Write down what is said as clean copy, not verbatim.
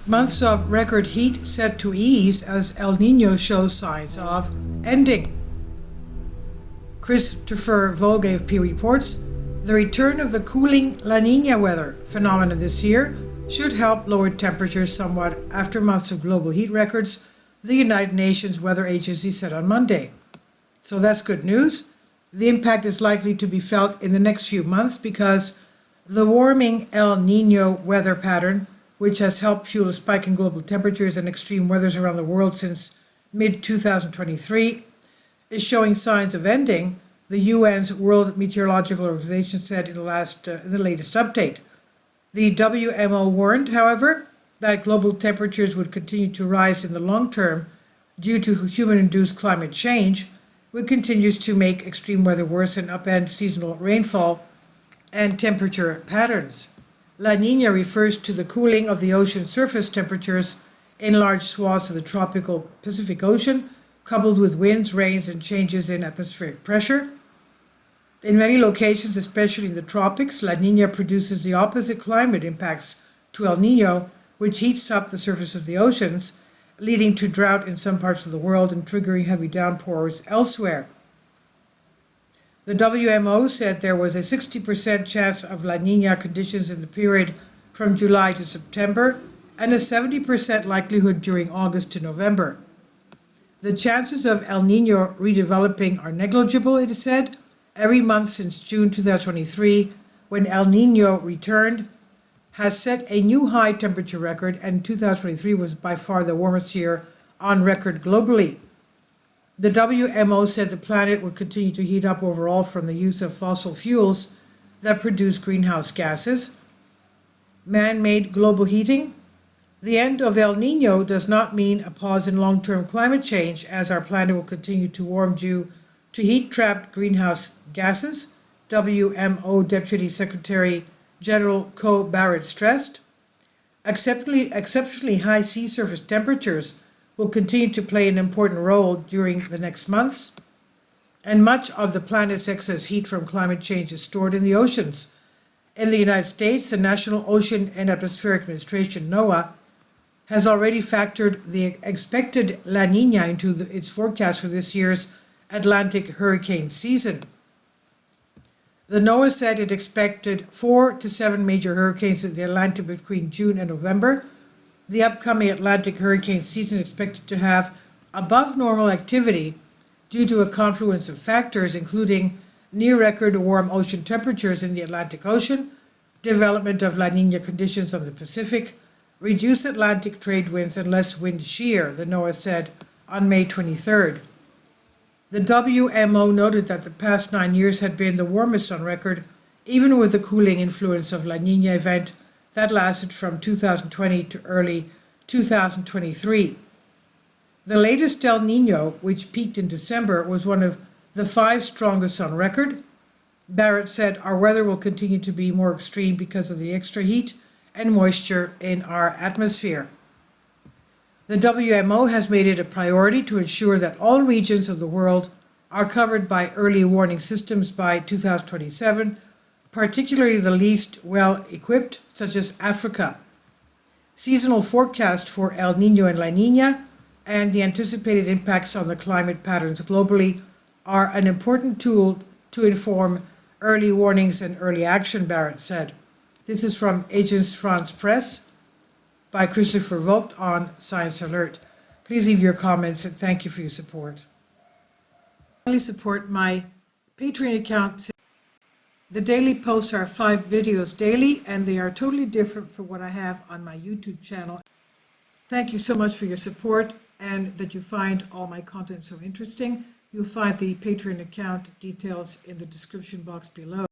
Months of record heat set to ease as El Niño shows signs of ending. Christopher Vogel AFP reports the return of the cooling La Niña weather phenomenon this year should help lower temperatures somewhat after months of global heat records, the United Nations Weather Agency said on Monday. So that's good news. The impact is likely to be felt in the next few months because the warming El Niño weather pattern, which has helped fuel a spike in global temperatures and extreme weathers around the world since mid-2023, is showing signs of ending, the UN's World Meteorological Organization said in the latest update. The WMO warned, however, that global temperatures would continue to rise in the long term due to human-induced climate change, which continues to make extreme weather worse and upend seasonal rainfall and temperature patterns. La Niña refers to the cooling of the ocean surface temperatures in large swaths of the tropical Pacific Ocean, coupled with winds, rains, and changes in atmospheric pressure. In many locations, especially in the tropics, La Niña produces the opposite climate impacts to El Niño, which heats up the surface of the oceans, leading to drought in some parts of the world and triggering heavy downpours elsewhere. The WMO said there was a 60% chance of La Niña conditions in the period from July to September and a 70% likelihood during August to November. The chances of El Niño redeveloping are negligible, it said. Every month since June 2023, when El Niño returned, has set a new high temperature record, and 2023 was by far the warmest year on record globally. The WMO said the planet would continue to heat up overall from the use of fossil fuels that produce greenhouse gases. Man-made global heating. The end of El Niño does not mean a pause in long-term climate change, as our planet will continue to warm due to heat-trapped greenhouse gases, WMO Deputy Secretary General Co. Barrett stressed. Exceptionally high sea surface temperatures will continue to play an important role during the next months, and much of the planet's excess heat from climate change is stored in the oceans. In the United States, the National Ocean and Atmospheric Administration, NOAA, has already factored the expected La Niña into its forecast for this year's Atlantic hurricane season. The NOAA said it expected 4 to 7 major hurricanes in the Atlantic between June and November. The upcoming Atlantic hurricane season is expected to have above normal activity due to a confluence of factors, including near-record warm ocean temperatures in the Atlantic Ocean, development of La Niña conditions on the Pacific, reduced Atlantic trade winds, and less wind shear, the NOAA said on May 23rd. The WMO noted that the past 9 years had been the warmest on record, even with the cooling influence of La Niña event that lasted from 2020 to early 2023. The latest El Niño, which peaked in December, was one of the 5 strongest on record. Barrett said our weather will continue to be more extreme because of the extra heat and moisture in our atmosphere. The WMO has made it a priority to ensure that all regions of the world are covered by early warning systems by 2027, particularly the least well-equipped, such as Africa. Seasonal forecast for El Niño and La Niña and the anticipated impacts on the climate patterns globally are an important tool to inform early warnings and early action, Barrett said. This is from Agence France Presse by Christopher Vogel on Science Alert. Please leave your comments and thank you for your support. Please support my Patreon account. The daily posts are 5 videos daily, and they are totally different from what I have on my YouTube channel. Thank you so much for your support and that you find all my content so interesting. You'll find the Patreon account details in the description box below.